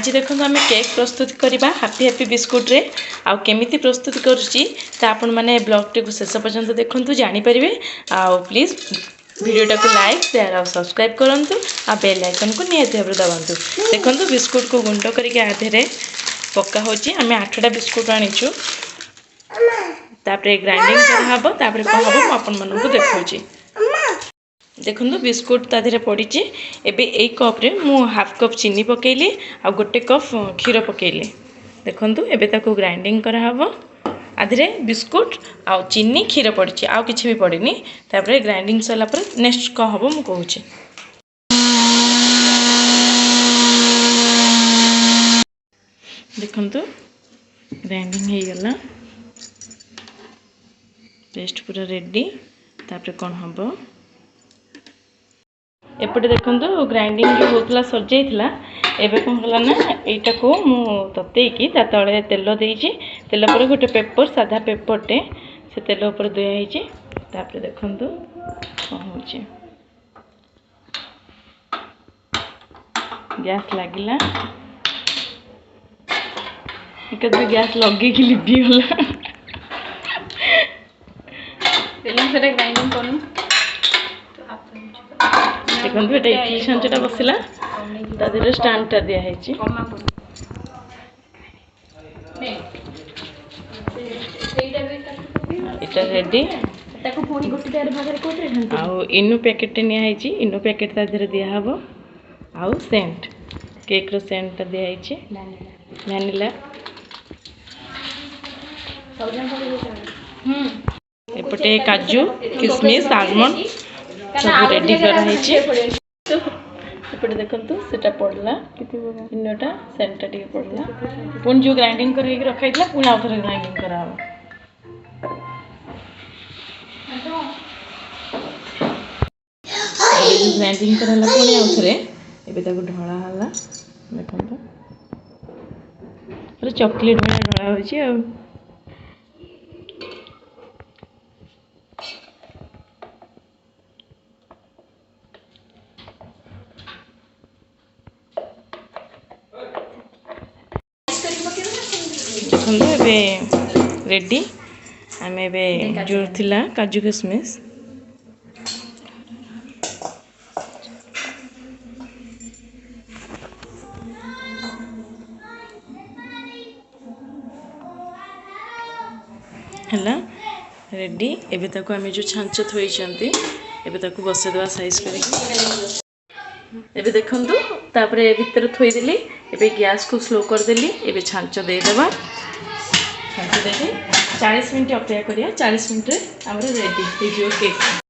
आज देखो आम केक प्रस्तुत करवा हैप्पी हैप्पी बिस्कुट रे आउ केमिति प्रस्तुत करुच्ची आपण मैंने ब्लॉग टी को शेष पर्यंत देखु जानीपर आउ प्लीज वीडियोटा को लाइक शेयर और सब्सक्राइब करूँ आ बेल आइकन को निहाती भाव दबातु। देखो बिस्कुट को गुंड करके आधे पक्का होची आम 8टा बिस्कुट आनीचु तापरे ग्राइंडिंग कराहब तापरे कौन हम आपण मानू देखा देखो बिस्कुट ताधे पड़ी एबे एक कप रे मु हाफ कप चीनी पकेली आ गोटे कप क्षीर पकेली। देखो एबे ताको ग्राइंडिंग कराहब आधे बिस्कुट आ चीनी क्षीर पड़ी आउ किछि भी पड़ीनी तापरे ग्राइंडिंग सरला पर नेक्स्ट कौन हम मु कहूँ देखो ग्राइंडिंग हो गला पेस्ट पूरा रेडी तापरे कौन हम एपटे देखो ग्राइंडिंग जो होता सर जाइला एवं कौन है ना यहाँ को मुतईकी तले तेल देती तेल पर गोटे पेपर साधा पेपरटे से तेल उपर दिखाई तापर देखो कौन हो गैस लगिला एकदम गैस लगे कि लिभिगला ग्राइंडिंग करूँ देखो ये इडली छांचटा बसला तादेह स्टैंडटा दिखाई इटा रेडी आउ इनो पैकेट निहाई इनो पैकेट तादेह दिहब आउ सेंट केक रो सेंट दिखाई वैनिला एपटे काजू किशमिश आलमंड सब रेडी कराई एपटे देखो सेटा पड़ला इनोटा सेंटा टी पड़ला पुणी जो ग्राइंडिंग कर रखाई पुणी आउ थे ग्राइंडिंग करा ग्राइंडिंग कराला पुणी आउ थे एबे ताको ढळा हला देखो पूरा चॉकलेट में ढळा होची आ रेडी आम जो थिला काजू किशमिश है रेडी एबे ताको आम जो छांच थोड़ी एबे ताको बसईदेवा साइज कर एबे देखंतु तापरे भितर थोईदेली एबे गैस को स्लो करदेली एबे छांच देदेबा छांच देके 40 मिनट अपेक्षा करिया 40 मिनट रे हमर रेडी हे जो केक।